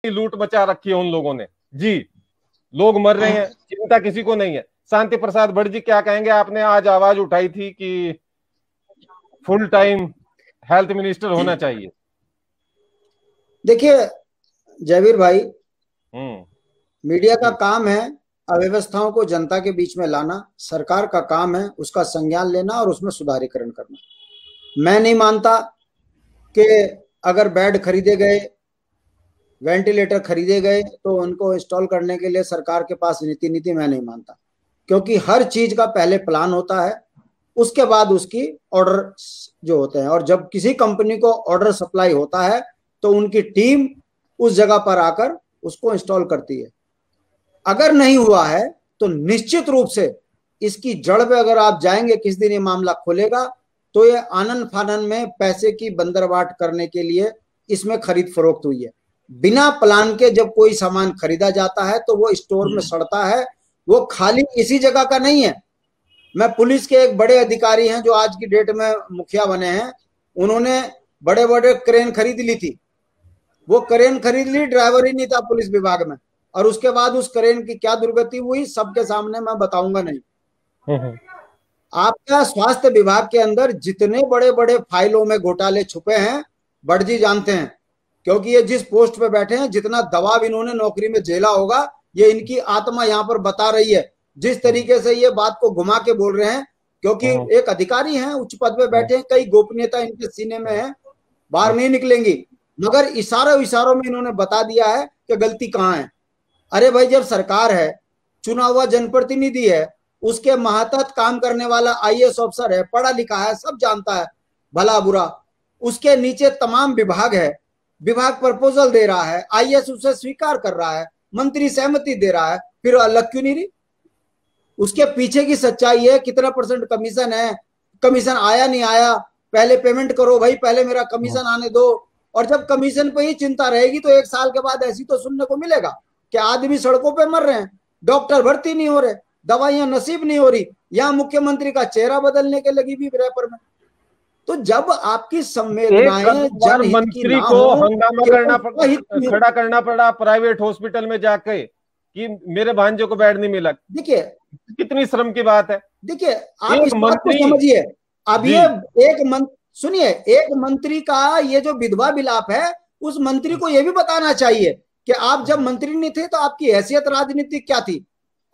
लूट मचा रखी है उन लोगों ने जी। लोग मर रहे हैं, चिंता किसी को नहीं है। शांति प्रसाद भट्ट जी क्या कहेंगे? आपने आज आवाज उठाई थी कि फुल टाइम हेल्थ मिनिस्टर होना चाहिए। देखिए जयवीर भाई, मीडिया का जी काम है अव्यवस्थाओं को जनता के बीच में लाना, सरकार का काम है उसका संज्ञान लेना और उसमें सुधारीकरण करना। मैं नहीं मानता कि अगर बेड खरीदे गए, वेंटिलेटर खरीदे गए तो उनको इंस्टॉल करने के लिए सरकार के पास नीति मैं नहीं मानता, क्योंकि हर चीज का पहले प्लान होता है, उसके बाद उसकी ऑर्डर जो होते हैं, और जब किसी कंपनी को ऑर्डर सप्लाई होता है तो उनकी टीम उस जगह पर आकर उसको इंस्टॉल करती है। अगर नहीं हुआ है तो निश्चित रूप से इसकी जड़ पे अगर आप जाएंगे, किस दिन ये मामला खुलेगा, तो ये आनन फानन में पैसे की बंदरबाट करने के लिए इसमें खरीद फरोख्त हुई है। बिना प्लान के जब कोई सामान खरीदा जाता है तो वो स्टोर में सड़ता है, वो खाली इसी जगह का नहीं है। मैं पुलिस के एक बड़े अधिकारी हैं जो आज की डेट में मुखिया बने हैं, उन्होंने बड़े बड़े क्रेन खरीद ली थी। वो क्रेन खरीद ली, ड्राइवर ही नहीं था पुलिस विभाग में, और उसके बाद उस क्रेन की क्या दुर्गति हुई सबके सामने मैं बताऊंगा नहीं। आपका स्वास्थ्य विभाग के अंदर जितने बड़े बड़े फाइलों में घोटाले छुपे हैं भट्ट जी जानते हैं, क्योंकि ये जिस पोस्ट पे बैठे हैं, जितना दबाव इन्होंने नौकरी में झेला होगा, ये इनकी आत्मा यहाँ पर बता रही है। जिस तरीके से ये बात को घुमा के बोल रहे हैं, क्योंकि एक अधिकारी हैं, उच्च पद पे बैठे हैं, कई गोपनीयता इनके सीने में है, बाहर नहीं निकलेंगी, मगर इशारों में इन्होंने बता दिया है कि गलती कहाँ है। अरे भाई, जब सरकार है, चुना हुआ जनप्रतिनिधि है, उसके महत्व काम करने वाला आईएएस अफसर है, पढ़ा लिखा है, सब जानता है भला बुरा, उसके नीचे तमाम विभाग है, विभाग प्रपोजल दे रहा है, आईएएस उसे स्वीकार कर रहा है, मंत्री सहमति दे रहा है, फिर अलग क्यों नहीं रही? उसके पीछे की सच्चाई है, कितना % कमीशन है, कमीशन आया नहीं आया, पहले पेमेंट करो भाई, पहले मेरा कमीशन आने दो। और जब कमीशन पे ही चिंता रहेगी तो 1 साल के बाद ऐसी तो सुनने को मिलेगा कि आदमी सड़कों पे मर रहे हैं, डॉक्टर भर्ती नहीं हो रहे, दवाइयां नसीब नहीं हो रही, यहाँ मुख्यमंत्री का चेहरा बदलने के लगी भी रैपर में। तो जब आपकी संवेदनाएं जनहित की ना को हो, हंगामा खड़ा करना पड़ा प्राइवेट हॉस्पिटल में जाके कि मेरे भांजे को बेड नहीं मिला। देखिए कितनी शर्म की बात है। देखिए आप इस बात को समझिए। अब ये सुनिए, एक मंत्री का ये जो विधवा विलाप है, उस मंत्री को ये भी बताना चाहिए कि आप जब मंत्री नहीं थे तो आपकी हैसियत राजनीतिक क्या थी,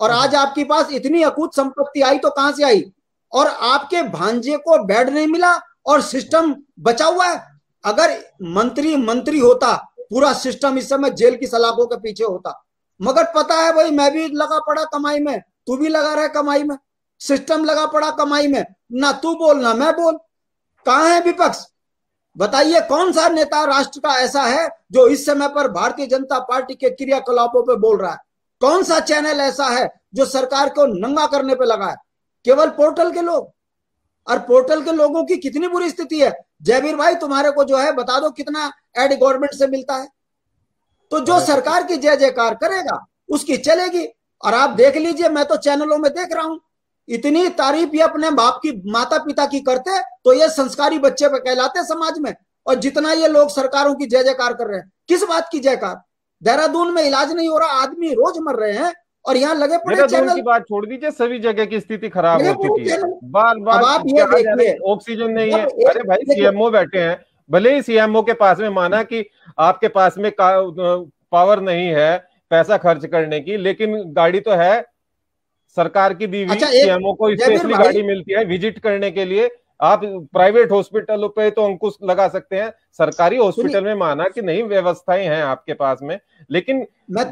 और आज आपके पास इतनी अकूत संपत्ति आई तो कहां से आई, और आपके भांजे को बेड नहीं मिला और सिस्टम बचा हुआ है। अगर मंत्री होता, पूरा सिस्टम इस समय जेल की सलाखों के पीछे होता, मगर पता है भाई मैं भी लगा पड़ा कमाई में, तू भी लगा रहा कमाई में, सिस्टम लगा पड़ा कमाई में, ना तू बोल ना मैं बोल। कहां है विपक्ष? बताइए कौन सा नेता राष्ट्र का ऐसा है जो इस समय पर भारतीय जनता पार्टी के क्रियाकलापों पे बोल रहा है? कौन सा चैनल ऐसा है जो सरकार को नंगा करने पे लगा है? केवल पोर्टल के लोग, और पोर्टल के लोगों की कितनी बुरी स्थिति है। जयवीर भाई तुम्हारे को जो है बता दो कितना एड गवर्नमेंट से मिलता है। तो जो सरकार की जय जयकार करेगा उसकी चलेगी। और आप देख लीजिए, मैं तो चैनलों में देख रहा हूं, इतनी तारीफ ये अपने बाप की, माता पिता की करते तो ये संस्कारी बच्चे पे कहलाते समाज में, और जितना ये लोग सरकारों की जय जयकार कर रहे हैं, किस बात की जयकार? देहरादून में इलाज नहीं हो रहा, आदमी रोज मर रहे हैं, और यहाँ लगे पड़े चैनल की बात छोड़ दीजिए, सभी जगह की स्थिति खराब हो चुकी है। बार बार आप ये देखिए, ऑक्सीजन नहीं है। अरे भाई सीएमओ बैठे हैं, भले ही सीएमओ के पास में, माना कि आपके पास में पावर नहीं है पैसा खर्च करने की, लेकिन गाड़ी तो है सरकार की दी हुई। सीएमओ को स्पेशली गाड़ी मिलती है विजिट करने के लिए। आप प्राइवेट हॉस्पिटलों पे तो अंकुश लगा सकते हैं, सरकारी हॉस्पिटल में माना कि नहीं व्यवस्थाएं हैं आपके पास में, लेकिन मैं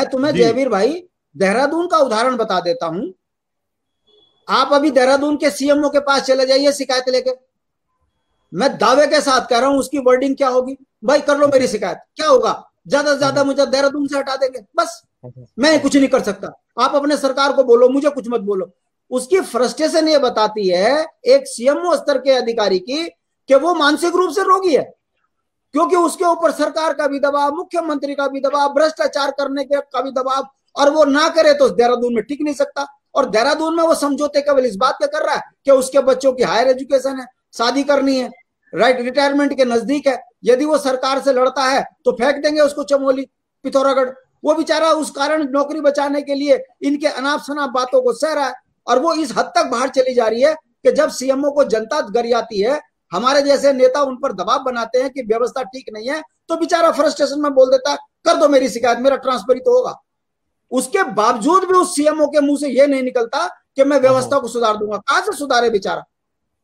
तुम्हें जयवीर भाई देहरादून का उदाहरण बता देता हूं। आप अभी देहरादून के सीएमओ के पास चले जाइए शिकायत लेके, मैं दावे के साथ कह रहा हूं उसकी वर्डिंग क्या होगी, भाई कर लो मेरी शिकायत, क्या होगा, ज्यादा से ज्यादा मुझे देहरादून से हटा देंगे, बस मैं कुछ नहीं कर सकता, आप अपने सरकार को बोलो, मुझे कुछ मत बोलो। उसकी फ्रस्ट्रेशन ये बताती है एक सीएमओ स्तर के अधिकारी की कि वो मानसिक रूप से रोगी है, क्योंकि उसके ऊपर सरकार का भी दबाव, मुख्यमंत्री का भी दबाव, भ्रष्टाचार करने का भी दबाव, और वो ना करे तो देहरादून में टिक नहीं सकता। और देहरादून में वो समझौते केवल इस बात का कर रहा है कि उसके बच्चों की हायर एजुकेशन है, शादी करनी है, राइट, रिटायरमेंट के नजदीक है, यदि वो सरकार से लड़ता है तो फेंक देंगे उसको चमोली, पिथौरागढ़। वो बेचारा उस कारण नौकरी बचाने के लिए इनके अनाप शनाप बातों को सह रहा है। और वो इस हद तक बाहर चली जा रही है कि जब सीएमओ को जनता गरियाती है, हमारे जैसे नेता उन पर दबाव बनाते हैं कि व्यवस्था ठीक नहीं है, तो बेचारा फ्रस्ट्रेशन में बोल देता है कर दो मेरी शिकायत, मेरा ट्रांसफर ही तो होगा। उसके बावजूद भी उस सीएमओ के मुंह से ये नहीं निकलता कि मैं व्यवस्था को सुधार दूंगा। कहां से सुधारे बेचारा,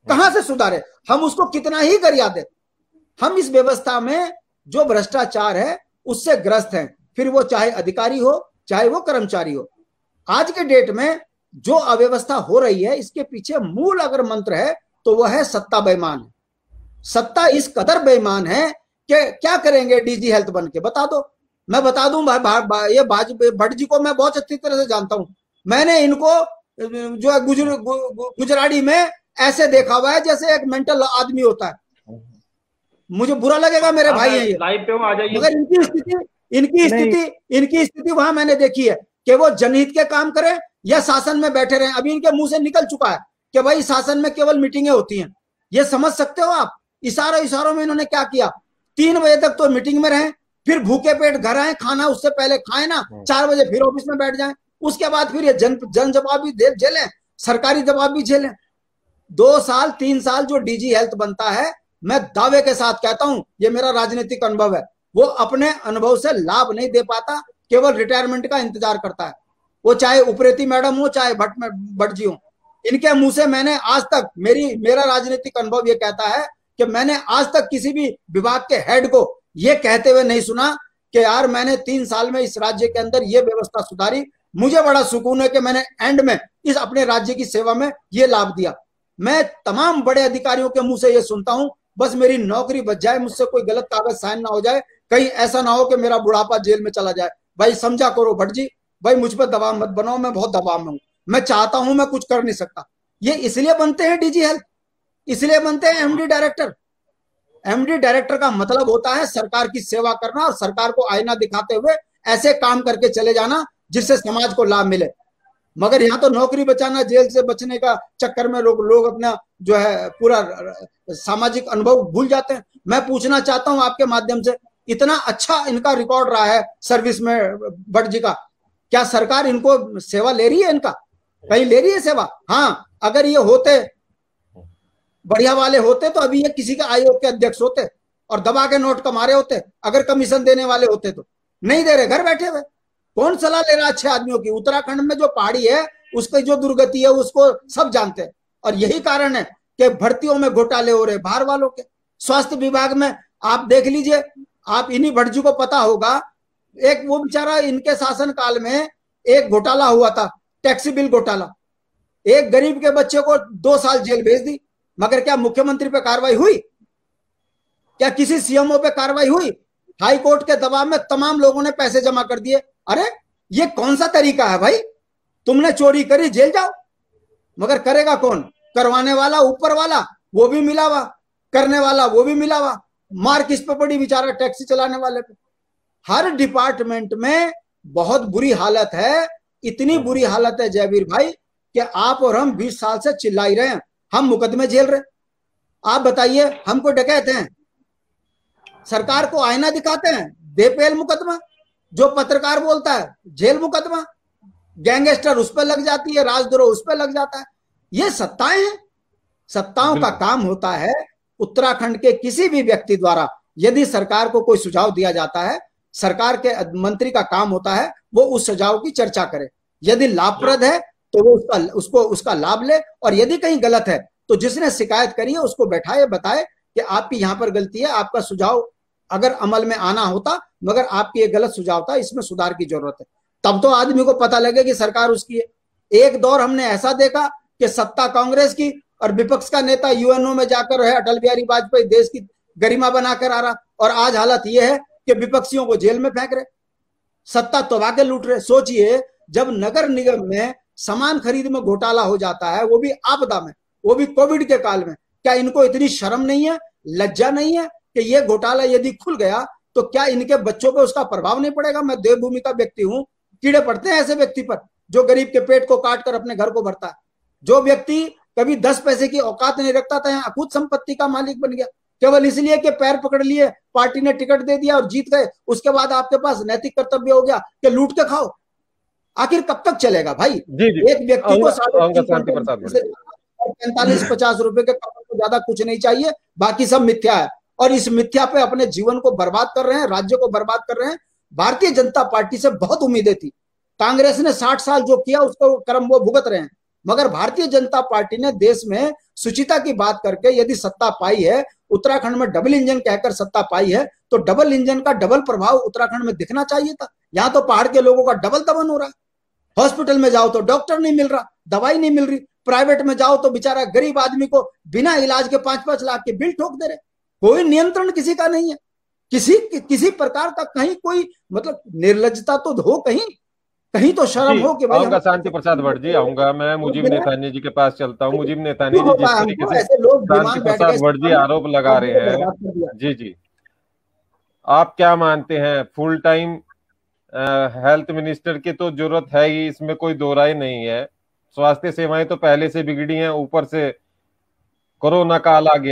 कहां से सुधारे? हम उसको कितना ही गरिया दे, हम इस व्यवस्था में जो भ्रष्टाचार है उससे ग्रस्त हैं, फिर वो चाहे अधिकारी हो चाहे वो कर्मचारी हो। आज के डेट में जो अव्यवस्था हो रही है इसके पीछे मूल अगर मंत्र है तो वह है सत्ता बेईमान है। सत्ता इस कदर बेईमान है कि क्या करेंगे डीजी हेल्थ बन के, बता दो। मैं बता दूं ये भट्ट जी को मैं बहुत अच्छी तरह से जानता हूं। मैंने इनको जो है गुजराड़ी में ऐसे देखा हुआ है जैसे एक मेंटल आदमी होता है। मुझे बुरा लगेगा, मेरे भाई हैं ये, लाइव पे आ जाइए। मगर इनकी स्थिति वहां मैंने देखी है कि वो जनहित के काम करें या शासन में बैठे रहे। अभी इनके मुंह से निकल चुका है कि भाई शासन में केवल मीटिंगें होती हैं। ये समझ सकते हो आप, इशारों में इन्होंने क्या किया? 3 बजे तक तो मीटिंग में रहे, फिर भूखे पेट घर आए, खाना उससे पहले खाए ना, 4 बजे फिर ऑफिस में बैठ जाए, उसके बाद फिर ये जन जवाब भी झेलें, सरकारी जवाब भी झेलें। 2 साल 3 साल जो डीजी हेल्थ बनता है, मैं दावे के साथ कहता हूं, ये मेरा राजनीतिक अनुभव है, वो अपने अनुभव से लाभ नहीं दे पाता, केवल रिटायरमेंट का इंतजार करता है। वो चाहे उप्रेती मैडम हो चाहे भट्ट जी हो, इनके मुंह से मैंने आज तक, मेरा राजनीतिक अनुभव ये कहता है कि मैंने आज तक किसी भी विभाग के हेड को ये कहते हुए नहीं सुना कि यार मैंने 3 साल में इस राज्य के अंदर ये व्यवस्था सुधारी, मुझे बड़ा सुकून है कि मैंने एंड में इस अपने राज्य की सेवा में ये लाभ दिया। मैं तमाम बड़े अधिकारियों के मुंह से ये सुनता हूं, बस मेरी नौकरी बच जाए, मुझसे कोई गलत कागज साइन ना हो जाए, कहीं ऐसा ना हो कि मेरा बुढ़ापा जेल में चला जाए। भाई समझा करो भट्ट जी, भाई मुझ पर दबाव मत बनाओ, मैं बहुत दबाव में हूं, मैं चाहता हूं, मैं कुछ कर नहीं सकता। ये इसलिए बनते हैं डीजी हेल्थ, इसलिए बनते हैं एमडी डायरेक्टर। एमडी डायरेक्टर का मतलब होता है सरकार की सेवा करना और सरकार को आईना दिखाते हुए ऐसे काम करके चले जाना जिससे समाज को लाभ मिले। मगर यहाँ तो नौकरी बचाना, जेल से बचने का चक्कर में लोग अपना जो है पूरा सामाजिक अनुभव भूल जाते हैं। मैं पूछना चाहता हूं आपके माध्यम से, इतना अच्छा इनका रिकॉर्ड रहा है सर्विस में भट्ट जी का, क्या सरकार इनको सेवा ले रही है? इनका कहीं ले रही है सेवा? हाँ, अगर ये होते बढ़िया वाले होते तो अभी ये किसी के आयोग के अध्यक्ष होते और दबा के नोट कमा रहे होते। अगर कमीशन देने वाले होते तो नहीं दे रहे, घर बैठे हुए। कौन सलाह ले रहा अच्छे आदमियों की? उत्तराखंड में जो पहाड़ी है उसकी जो दुर्गति है उसको सब जानते हैं, और यही कारण है कि भर्तियों में घोटाले हो रहे बाहर वालों के। स्वास्थ्य विभाग में आप देख लीजिए, आप इन्हीं भट्ट जी को पता होगा, एक वो बेचारा इनके शासन काल में एक घोटाला हुआ था, टैक्सी बिल घोटाला। एक गरीब के बच्चे को 2 साल जेल भेज दी, मगर क्या मुख्यमंत्री पे कार्रवाई हुई? क्या किसी सीएमओ पे कार्रवाई हुई? हाई कोर्ट के दबाव में तमाम लोगों ने पैसे जमा कर दिए। अरे ये कौन सा तरीका है भाई? तुमने चोरी करी, जेल जाओ। मगर करेगा कौन? करवाने वाला ऊपर वाला, वो भी मिला हुआ, करने वाला वो भी मिला हुआ। मार किस पे पड़ी? बेचारा टैक्सी चलाने वाले पे। हर डिपार्टमेंट में बहुत बुरी हालत है, इतनी बुरी हालत है जयवीर भाई कि आप और हम 20 साल से चिल्ला ही रहे हैं, हम मुकदमे झेल रहे। आप बताइए, हमको डकैते हैं, सरकार को आईना दिखाते हैं, बेपेल मुकदमा, जो पत्रकार बोलता है जेल मुकदमा, गैंगस्टर उस पर लग जाती है, राजद्रोह उस पर लग जाता है। ये सत्ताएं हैं। सत्ताओं का काम होता है, उत्तराखंड के किसी भी व्यक्ति द्वारा यदि सरकार को कोई सुझाव दिया जाता है, सरकार के मंत्री का काम होता है वो उस सुझाव की चर्चा करे। यदि लाभप्रद है तो वो उसका लाभ ले, और यदि कहीं गलत है तो जिसने शिकायत करी है उसको बैठाए, बताए कि आपकी यहां पर गलती है, आपका सुझाव अगर अमल में आना होता, मगर आपकी ये गलत सुझाव था, इसमें सुधार की जरूरत है। तब तो आदमी को पता लगे कि सरकार उसकी है। एक दौर हमने ऐसा देखा कि सत्ता कांग्रेस की और विपक्ष का नेता यूएनओ में जाकर है अटल बिहारी वाजपेयी देश की गरिमा बनाकर आ रहा, और आज हालत यह है कि विपक्षियों को जेल में फेंक रहे, सत्ता तोबा के लूट रहे। सोचिए, जब नगर निगम में सामान खरीद में घोटाला हो जाता है, वो भी आपदा में, वो भी कोविड के काल में, क्या इनको इतनी शर्म नहीं है, लज्जा नहीं है कि ये घोटाला यदि खुल गया तो क्या इनके बच्चों पे उसका प्रभाव नहीं पड़ेगा? मैं देवभूमि का व्यक्ति हूं, कीड़े पड़ते हैं ऐसे व्यक्ति पर जो गरीब के पेट को काट कर अपने घर को भरता है। जो व्यक्ति कभी 10 पैसे की औकात नहीं रखता था, यहाँ अकूत संपत्ति का मालिक बन गया। केवल इसलिए कि पैर पकड़ लिए, पार्टी ने टिकट दे दिया और जीत गए, उसके बाद आपके पास नैतिक कर्तव्य हो गया कि लूट के खाओ। आखिर कब तक चलेगा भाई? जी जी, एक व्यक्ति को आऊंगा 3.5 शांति क्विंटल प्रसाद से वर्जी। 45-50 रुपए के कपड़े को ज्यादा कुछ नहीं चाहिए, बाकी सब मिथ्या है। और इस मिथ्या पे अपने जीवन को बर्बाद कर रहे हैं, राज्य को बर्बाद कर रहे हैं। भारतीय जनता पार्टी से बहुत उम्मीदें थी। कांग्रेस ने 60 साल जो किया उसको कर्म वो भुगत रहे हैं, मगर भारतीय जनता पार्टी ने देश में सुचिता की बात करके यदि सत्ता पाई है, उत्तराखंड में डबल इंजन कहकर सत्ता पाई है, तो डबल इंजन का डबल प्रभाव उत्तराखंड में दिखना चाहिए था। यहां तो पहाड़ के लोगों का डबल दमन हो रहा है। हॉस्पिटल में जाओ तो डॉक्टर नहीं मिल रहा, दवाई नहीं मिल रही, प्राइवेट में जाओ तो बेचारा गरीब आदमी को बिना इलाज के 5-5 लाख के बिल ठोक दे रहे। कोई नियंत्रण किसी का नहीं है, किसी प्रकार का कहीं कोई मतलब निर्लजता तो हो, कहीं कहीं तो शर्म जी, हो कि भाई हम आऊंगा शांति प्रसाद भट्ट जी, आऊंगा। मैं मुजीब नेतानी जी के पास चलता हूँ। मुजीब नेतानी क्यों जी, जिस होता है तरीके हमको? से ऐसे लोग शांति बीमार बैठ प्रसाद गए भट्ट जी सत्ता में, आरोप लगा राज्य रहे को हैं, बर्बाद कर दिया। जी जी, आप क्या मानते हैं? फुल टाइम हेल्थ मिनिस्टर की तो जरूरत है ही, इसमें कोई दो राय नहीं है। स्वास्थ्य सेवाएं तो पहले से बिगड़ी हैं, ऊपर से कोरोना काल आ गया।